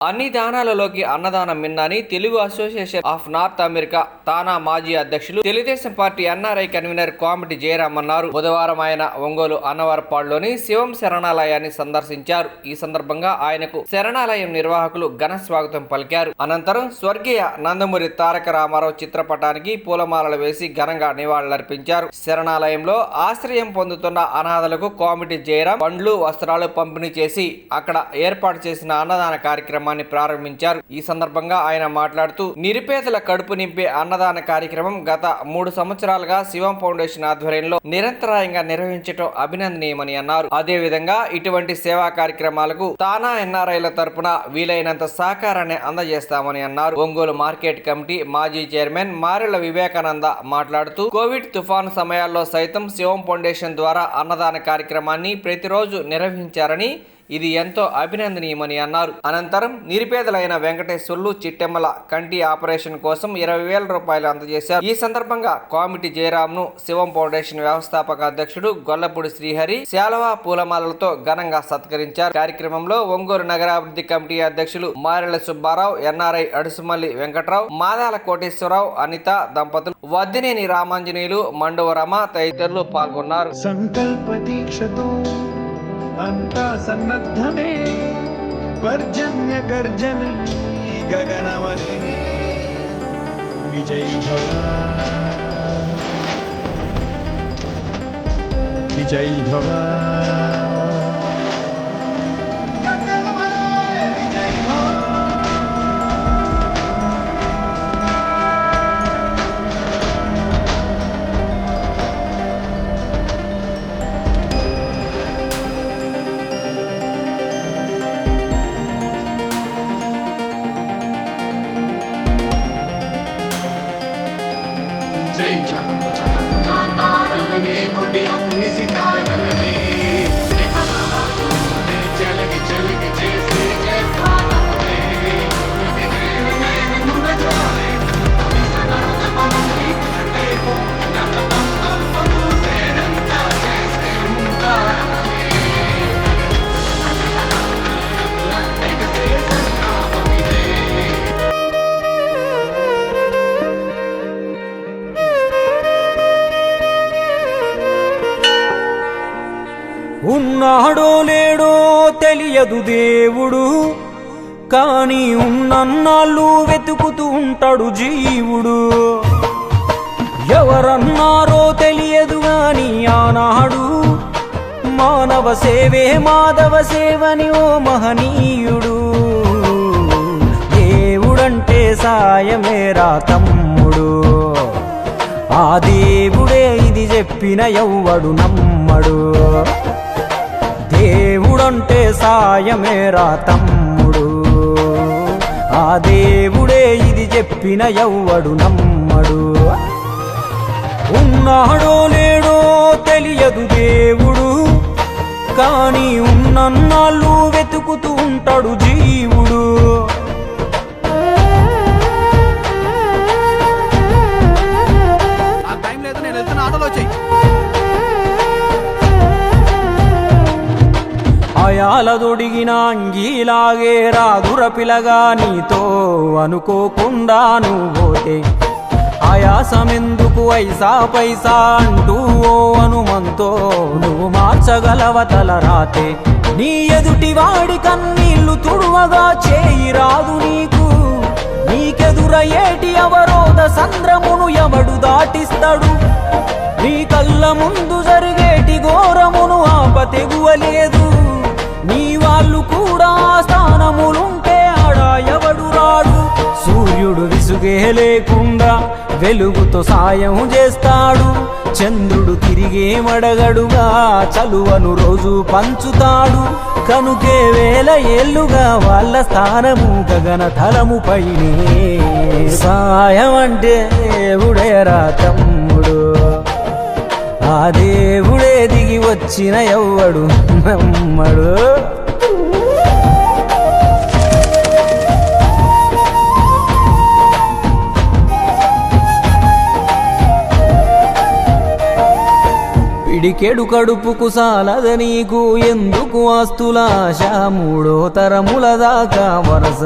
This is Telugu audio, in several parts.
అన్ని దానాలలోకి అన్నదానం మిన్నాని Telugu association of North America TANA మాజీ అధ్యక్షులు Telugu Desam party NRI convener Komati Jayaram అన్నారు. బుధవారం ఆయన ఒంగోలు అన్నవరపాడులోని శివం శరణాలయాన్ని సందర్శించారు. ఈ సందర్భంగా ఆయనకు శరణాలయం నిర్వాహకులు ఘన స్వాగతం పలికారు. అనంతరం స్వర్గీయ నందమూరి తారక రామారావు చిత్రపటానికి పూలమాలలు వేసి ఘనంగా నివాళులర్పించారు. శరణాలయంలో ఆశ్రయం పొందుతున్న అనాథలకు కోమటి జయరాం పండ్లు, వస్త్రాలు పంపిణీ చేసి అక్కడ ఏర్పాటు చేసిన అన్నదాన కార్యక్రమం ప్రారంభించారు. ఈ సందర్భంగా ఆయన మాట్లాడుతూ నిరుపేదల కడుపు నింపే అన్నదాన కార్యక్రమం గత 3 సంవత్సరాలుగా శివం ఫౌండేషన్ ఆధ్వర్యంలో నిరంతరాయంగా నిర్వహించడం అభినందనీయమని అన్నారు. అదేవిధంగా ఇటువంటి సేవా కార్యక్రమాలకు తానా ఎన్ఆర్ఐల తరపున వీలైనంత సహకారాన్ని అందజేస్తామని అన్నారు. ఒంగోలు మార్కెట్ కమిటీ మాజీ చైర్మన్ మారెల వివేకానంద మాట్లాడుతూ కోవిడ్ తుఫాను సమయాల్లో సైతం శివం ఫౌండేషన్ ద్వారా అన్నదాన కార్యక్రమాన్ని ప్రతిరోజు నిర్వహించారని, ఇది ఎంతో అభినందనీయమని అన్నారు. అనంతరం నిరుపేదలైన వెంకటేశ్వర్లు చిట్టెమ్మల కంటి ఆపరేషన్ కోసం 20,000 రూపాయలు అందజేశారు. ఈ సందర్భంగా కోమటి జయరాంను శివం ఫౌండేషన్ వ్యవస్థాపక అధ్యక్షుడు గొల్లపూడి శ్రీహరి శాలువా పూలమాలలతో ఘనంగా సత్కరించారు. కార్యక్రమంలో ఒంగోలు నగరాభివృద్ధి కమిటీ అధ్యక్షులు మారెల సుబ్బారావు, ఎన్ఆర్ఐ అడుసుమల్లి వెంకట్రావు, మాదాల కోటేశ్వరరావు, అనిత దంపతులు, వద్దినేని రామాంజనేయులు, మండువ రమ తదితరులు పాల్గొన్నారు. సంకల్ప దీక్షతో అంతా సన్నద్ధమే, పర్జన్య గర్జన గగనవనే, విజయ్ భవ విజయ్ భవ. ఉన్నాడో లేడో తెలియదు దేవుడు, కానీ ఉన్నన్నాళ్ళు వెతుకుతూ ఉంటాడు జీవుడు. ఎవరన్నారో తెలియదు గాని ఆనాడు మానవ సేవే మాధవ సేవని ఓ మహనీయుడు. దేవుడంటే సాయమేరా తమ్ముడు, ఆ దేవుడే ఇది చెప్పిన ఎవ్వడు నమ్మడు. దేవుడంటే సాయమేరా తమ్ముడు, ఆ దేవుడే ఇది చెప్పిన ఎవ్వడు నమ్మడు. ఉన్నాడో లేడో తెలియదు దేవుడు, కానీ ఉన్నన్నాళ్ళు వెతుకుతూ ఉంటాడు జీవుడు. అయాలదొడిగిన అంగీలాగే రాదుర పిలగా నీతో అనుకోకుండా నువ్వోతే, ఆయాసమెందుకు ఐసా పైసా అంటూ ఓ అనుమంతో నువ్వు మార్చగలవ తల రాతే. నీ ఎదుటి వాడి కన్నీళ్లు తుడువగా చేయి రాదు నీకు, నీకెదురయ్యేటి అవరోధ సంద్రమును ఎవడు దాటిస్తాడు. నీ కళ్ళ ముందు జరిగేటి ఘోరమును ఆపతెగువలేదు, నీ వాళ్ళు కూడా స్థానములుంటే ఆడా ఎవడు రాడు. సూర్యుడు విసుగే లేకుండా వెలుగుతో సాయం చేస్తాడు, చంద్రుడు తిరిగే మడగడుగా చలువను రోజు పంచుతాడు. కనుకే వేల ఏళ్లుగా వాళ్ళ స్థానము గగన తలము పైనే. సాయం అంటే దేవుడేరా తమ్ముడు, ఆ దేవుడే దిగి వచ్చిన ఎవ్వడు నమ్మడు. పిడికెడు కడుపుకు సాలద నీకు ఎందుకు ఆస్తులాశ మూడో తరముల దాకా వరస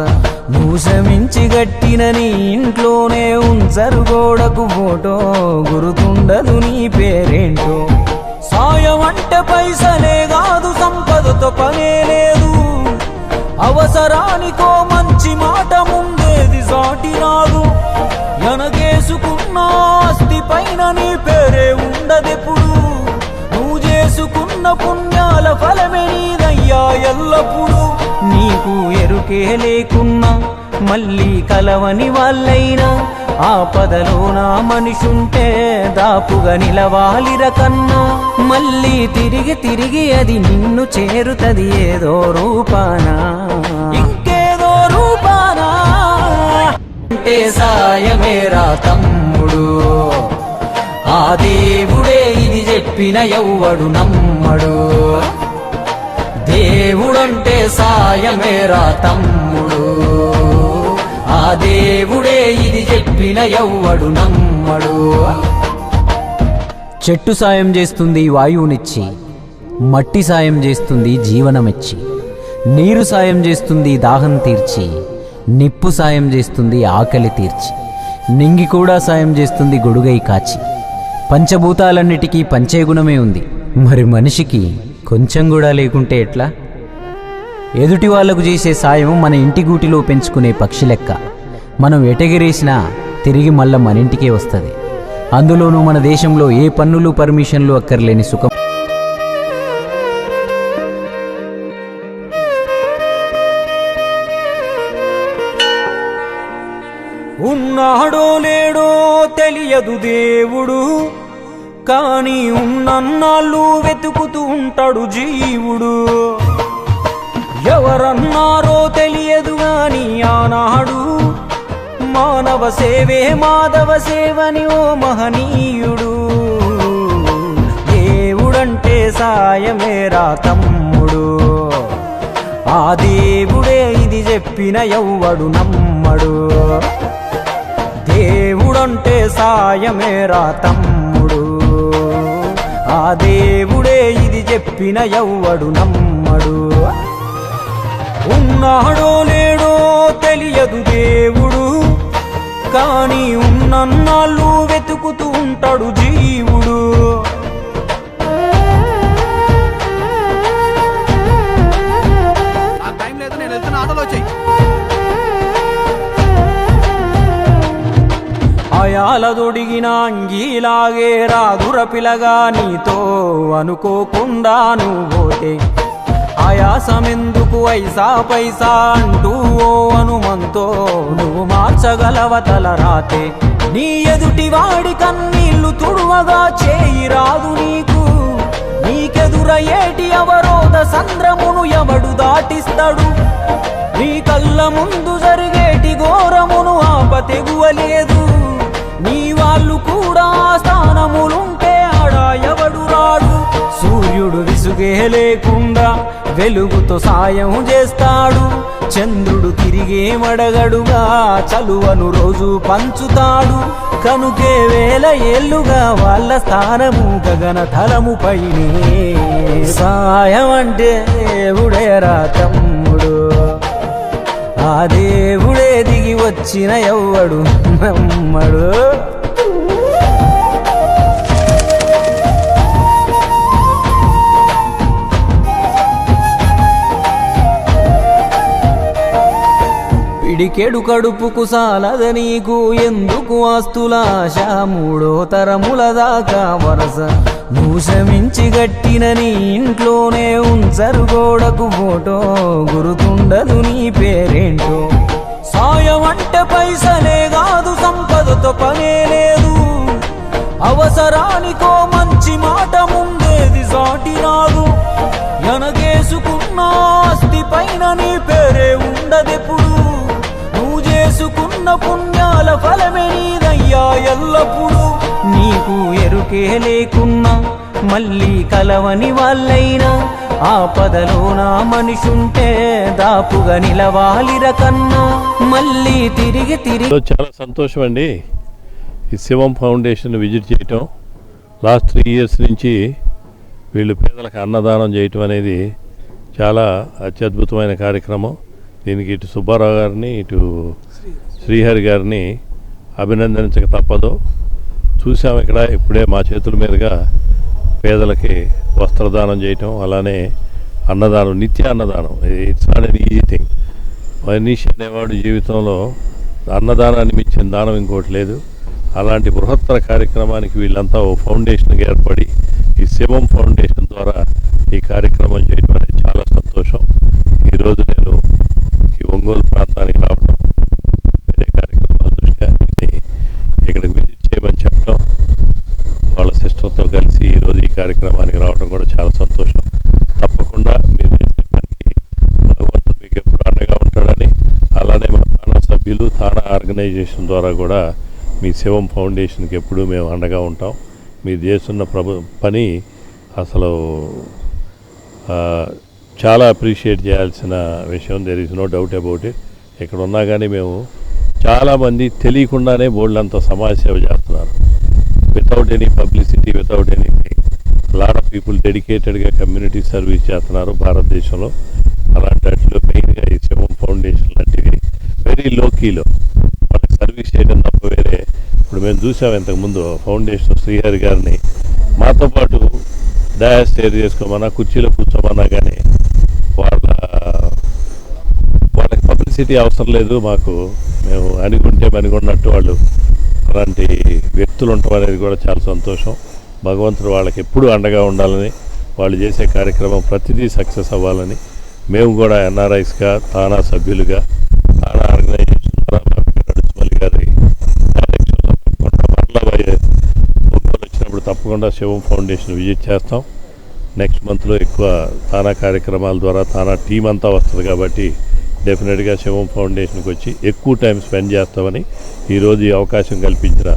నువ్వు శ్రమించి గట్టిన నీ ఇంట్లోనే ఉంచరు గోడకు ఫోటో గురుతుండదు నీ పేరేంటో సాయం అంటే పైసలే కాదు సంపదతో పనే లేదు అవసరానికో మంచి మాట ముందేది సాటి రాదు ఎనగేసుకున్న ఆస్తి పైన నీ పేరే ఉండదెప్పుడు నువ్వు చేసుకున్న పుణ్యాల ఫలమే నీదయ్యా ఎల్లప్పుడు నీకు ఎరుకే లేకున్నా మళ్ళీ కలవని వాళ్ళైనా ఆపదలో నా మనిషుంటే దాపుగా నిలవాలిర కన్నా మళ్ళీ తిరిగి తిరిగి అది నిన్ను చేరుతది ఏదో రూపానా ఇంకేదో రూపానా అంటే సాయమేరా తమ్ముడు ఆ దేవుడే ఇది చెప్పిన ఎవ్వడు నమ్మడు దేవుడంటే సాయమేరా తమ్ముడు ఆ దేవుడే ఇది చెప్పిన ఎవ్వడు నమ్మడు చెట్టు సాయం చేస్తుంది వాయువునిచ్చి మట్టి సాయం చేస్తుంది జీవనమిచ్చి నీరు సాయం చేస్తుంది దాహం తీర్చి నిప్పు సాయం చేస్తుంది ఆకలి తీర్చి నింగి కూడా సాయం చేస్తుంది గొడుగై కాచి పంచభూతాలన్నిటికీ పంచే గుణమే ఉంది మరి మనిషికి కొంచెం కూడా లేకుంటే ఎట్లా ఎదుటి వాళ్లకు చేసే సాయం మన ఇంటి గూటిలో పెంచుకునే పక్షి లెక్క మనం ఎటగిరేసినా తిరిగి మళ్ళా మన ఇంటికే వస్తుంది అందులోనూ మన దేశంలో ఏ పన్నులు పర్మిషన్లు అక్కర్లేని సుఖం ఉన్నాడో లేడో తెలియదు దేవుడు కానీ ఉన్నన్నాళ్ళు వెతుకుతూ ఉంటాడు జీవుడు ఎవరన్నారో తెలియదు గాని ఆనాడు మానవ సేవే మాధవ సేవని ఓ మహనీయుడు దేవుడంటే సాయమేరా తమ్ముడు ఆ దేవుడే ఇది చెప్పిన ఎవ్వడు నమ్మడు దేవుడంటే సాయమేరా తమ్ముడు ఆ దేవుడే ఇది చెప్పిన ఎవ్వడు నమ్మడు ఉన్నాడో లేడో తెలియదు దేవుడు కానీ ఉన్నన్నాళ్ళు వెతుకుతూ ఉంటాడు జీవుడు అయాలదొడిగిన అంగీలాగే రాదుర పిలగా నీతో అనుకోకుండా నువ్వు పోతే ఆయాసమెందుకు ఐసా పైసా అంటూ ఓ అనుమంతో నువ్వు మార్చగలవ తల రాతే నీ ఎదుటి వాడి కన్నీళ్లు తుడువగా చేయి రాదు నీకు నీకెదురయ్యేటి అవరోధ సంద్రమును ఎవడు దాటిస్తాడు నీ కళ్ళ ముందు జరిగేటి ఘోరమును ఆపతెగువలేదు నీ వాళ్ళు కూడా స్థానములుంటే ఆడా ఎవడు రాడు సూర్యుడు విసుగే లేకుండా వెలుగుతో సాయం చేస్తాడు చంద్రుడు తిరిగే మడగడుగా చలువను రోజు పంచుతాడు కనుకే వేల ఏళ్లుగా వాళ్ళ స్థానము గగన తలము పైనే సాయం అంటే దేవుడేరా తమ్ముడు ఆ దేవుడే దిగి వచ్చిన ఎవ్వడు నమ్మడు పిడికెడు కడుపుకు సాలద నీకు ఎందుకు ఆస్తులాశ మూడో తరముల దాకా వరస నువ్వు శ్రమించి గట్టిన నీ ఇంట్లోనే ఉంచరు గోడకు ఫోటో గురుతుండదు నీ పేరేంటో సాయం అంటే పైసలే కాదు సంపదతో పనే లేదు అవసరానికో మంచి మాట ముందేది సాటి రాదు ఎనగేసుకున్న ఆస్తి పైన నీ పేరే ఉండదెప్పుడు నువ్వు చేసుకున్న పుణ్యాల ఫలమే నీదయ్యా ఎల్లప్పుడు నీకు ఎరుకే లేకున్నా మళ్ళీ కలవని వాళ్ళైనా ఆపదలో నా మనిషుంటే దాపుగా నిలవాలిర కన్నా మళ్ళీ తిరిగి చాలా సంతోషం అండి ఈ శివం ఫౌండేషన్ విజిట్ చేయటం లాస్ట్ 3 years నుంచి వీళ్ళు పేదలకు అన్నదానం చేయటం అనేది చాలా అత్యద్భుతమైన కార్యక్రమం. దీనికి ఇటు సుబ్బారావు గారిని ఇటు శ్రీహరి గారిని అభినందించక తప్పదు. చూసాం ఇక్కడ ఇప్పుడే మా చేతుల మీదుగా పేదలకి వస్త్రదానం చేయటం, అలానే అన్నదానం, నిత్య అన్నదానం. It's not an easy thing. మనీషి అనేవాడు జీవితంలో అన్నదానాన్ని మించిన దానం ఇంకోటి లేదు. అలాంటి బృహత్తర కార్యక్రమానికి వీళ్ళంతా ఓ ఫౌండేషన్గా ఏర్పడి ఈ శివం ఫౌండేషన్ ద్వారా ఈ కార్యక్రమం చేయడం అనేది చాలా సంతోషం. ఈరోజు నేను ఈ ఒంగోలు ప్రాంతానికి రావడం, వేరే కార్యక్రమాల దృష్ట్యా ఇక్కడికి విజిట్ చేయమని చెప్పడం, వాళ్ళ సిస్టర్తో కలిసి ఈరోజు ఈ కార్యక్రమానికి రావడం కూడా చాలా సంతోషం. తప్పకుండా మీరు చేసే పనికి భగవంతుడు మీకు ఎప్పుడు అండగా ఉంటాడని, అలానే మా తానా సభ్యులు, తానా ఆర్గనైజేషన్ ద్వారా కూడా మీ శివం ఫౌండేషన్కి ఎప్పుడూ మేము అండగా ఉంటాం. మీరు చేస్తున్న పని అసలు చాలా అప్రిషియేట్ చేయాల్సిన విషయం. There is no doubt about it. ఇక్కడ ఉన్నా కానీ మేము చాలామంది తెలియకుండానే బోర్డులంతా సమాజ సేవ చేస్తున్నారు. Without any publicity, without anything. Lot of people డెడికేటెడ్గా కమ్యూనిటీ సర్వీస్ చేస్తున్నారు భారతదేశంలో. అలాంటి వాటిలో మెయిన్గా ఈ శివం ఫౌండేషన్ లాంటివి వెరీ లోకీలో వాళ్ళకి సర్వీస్ చేయడం తప్ప వేరే. ఇప్పుడు మేము చూసాం ఇంతకుముందు ఫౌండేషన్ శ్రీహరి గారిని మాతో పాటు డయాస్ షేర్ చేసుకోమన్నా, కుర్చీలో కూర్చోమన్నా కానీ వాళ్ళకి పబ్లిసిటీ అవసరం లేదు. మాకు మేము అనుకుంటే అనుకున్నట్టు వాళ్ళు అలాంటి వ్యక్తులు ఉండటం అనేది కూడా చాలా సంతోషం. భగవంతుడు వాళ్ళకి ఎప్పుడూ అండగా ఉండాలని, వాళ్ళు చేసే కార్యక్రమం ప్రతిదీ సక్సెస్ అవ్వాలని మేము కూడా ఎన్ఆర్ఐస్గా, తానా సభ్యులుగా, తానా ఆర్గనైజేషన్ ద్వారా నడుచుమల్లి గారి డైరెక్షన్లో తప్పకుండా మరలా ఒంగోలు వచ్చినప్పుడు తప్పకుండా శివం ఫౌండేషన్ విజిట్ చేస్తాం. నెక్స్ట్ మంత్లో ఎక్కువ తానా కార్యక్రమాల ద్వారా తానా టీం అంతా వస్తుంది కాబట్టి డెఫినెట్గా శివం ఫౌండేషన్కి వచ్చి ఎక్కువ టైం స్పెండ్ చేస్తామని ఈరోజు ఈ అవకాశం కల్పించిన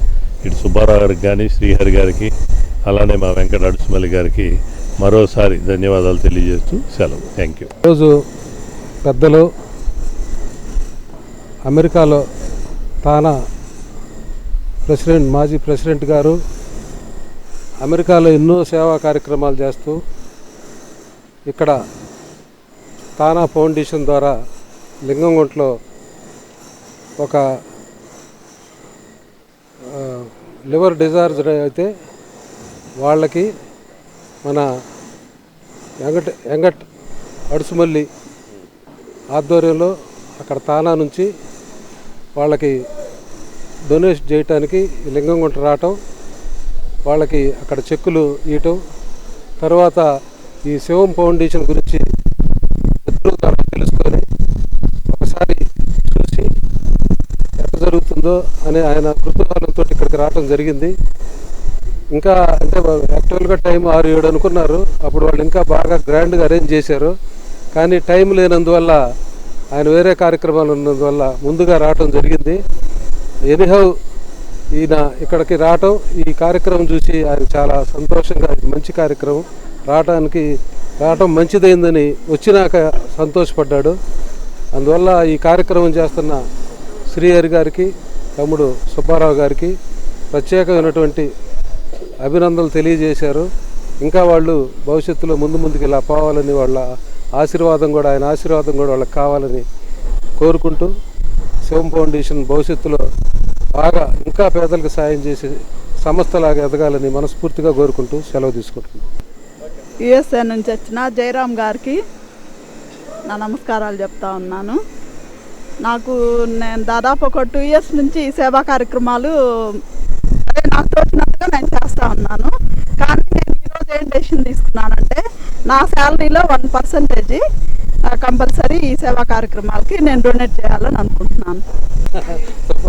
ఇటు సుబ్బారావు గారికి కానీ, శ్రీహరి గారికి, అలానే మా వెంకట నడుచుమల్లి గారికి మరోసారి ధన్యవాదాలు తెలియజేస్తూ సెలవు. Thank you. ఈరోజు పెద్దలు అమెరికాలో తానా మాజీ ప్రెసిడెంట్ గారు అమెరికాలో ఎన్నో సేవా కార్యక్రమాలు చేస్తూ ఇక్కడ తానా ఫౌండేషన్ ద్వారా లింగంగుంటలో ఒక లివర్ డిజార్జర్ అయితే వాళ్ళకి మన వెంకట్ అడుసుమల్లి ఆధ్వర్యంలో అక్కడ తానా నుంచి వాళ్ళకి డొనేట్ చేయటానికి లింగంగుంట రావటం, వాళ్ళకి అక్కడ చెక్కులు ఇవ్వటం, తర్వాత ఈ శివం ఫౌండేషన్ గురించి తెలుసుకొని ఒకసారి చూసి ఎట్లా జరుగుతుందో అనే ఆయన కుతూహలంతో ఇక్కడికి రావటం జరిగింది. ఇంకా అంటే యాక్చువల్గా టైం 6-7 అనుకున్నారు. అప్పుడు వాళ్ళు ఇంకా బాగా గ్రాండ్గా అరేంజ్ చేశారు. కానీ టైం లేనందువల్ల, ఆయన వేరే కార్యక్రమాలు ఉన్నందువల్ల ముందుగా రావటం జరిగింది. ఎనీహౌ ఈయన ఇక్కడికి రావటం, ఈ కార్యక్రమం చూసి ఆయన చాలా సంతోషంగా, మంచి కార్యక్రమం, రావటం మంచిదైందని వచ్చినాక సంతోషపడ్డాడు. అందువల్ల ఈ కార్యక్రమం చేస్తున్న శ్రీహరి గారికి, తమ్ముడు సుబ్బారావు గారికి ప్రత్యేకమైనటువంటి అభినందనలు తెలియజేశారు. ఇంకా వాళ్ళు భవిష్యత్తులో ముందుకు ఇలా పోవాలని, వాళ్ళ ఆశీర్వాదం కూడా, ఆయన ఆశీర్వాదం కూడా వాళ్ళకి కావాలని కోరుకుంటూ, శివం ఫౌండేషన్ భవిష్యత్తులో బాగా ఇంకా పేదలకు సాయం చేసే సంస్థలాగా ఎదగాలని మనస్ఫూర్తిగా కోరుకుంటూ సెలవు తీసుకుంటున్నాను. యుఎస్ఏ నుంచి వచ్చిన జయరామ్ గారికి నా నమస్కారాలు చెప్తా ఉన్నాను. నేను దాదాపు ఒక 2 years నుంచి ఈ సేవా కార్యక్రమాలు నాకు తోచినట్టుగా నేను చేస్తూ ఉన్నాను. కానీ నేను ఈరోజు ఏం డెసిషన్ తీసుకున్నానంటే, నా శాలరీలో 1% కంపల్సరీ ఈ సేవా కార్యక్రమాలకి నేను డొనేట్ చేయాలని అనుకుంటున్నాను.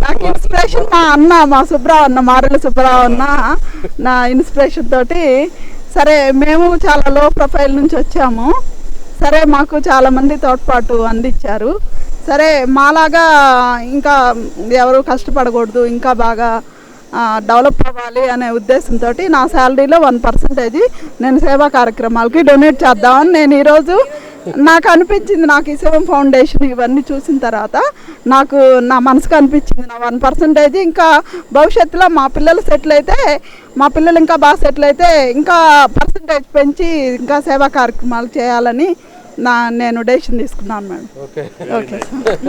నాకు ఇన్స్పిరేషన్ మా సుబ్రావ్ అన్న, మారెళ్ళ సుబ్రావ్ అన్న నా ఇన్స్పిరేషన్ తోటి, సరే మేము చాలా లో ప్రొఫైల్ నుంచి వచ్చాము, సరే మాకు చాలామంది తోడ్పాటు అందించారు, సరే మాలాగా ఇంకా ఎవరు కష్టపడకూడదు, ఇంకా బాగా డెవలప్ అవ్వాలి అనే ఉద్దేశంతో నా శాలరీలో 1% నేను సేవా కార్యక్రమాలకి డొనేట్ చేద్దామని నేను ఈరోజు నాకు అనిపించింది, నాకు ఈ శివం ఫౌండేషన్ ఇవన్నీ చూసిన తర్వాత నాకు నా మనసుకు అనిపించింది, నా 1% ఇంకా భవిష్యత్తులో మా పిల్లలు సెటిల్ అయితే, మా పిల్లలు ఇంకా బాగా సెటిల్ అయితే ఇంకా పర్సంటేజ్ పెంచి ఇంకా సేవా కార్యక్రమాలు చేయాలని నేను డెసిషన్ తీసుకున్నాను మేడం. Okay okay sir.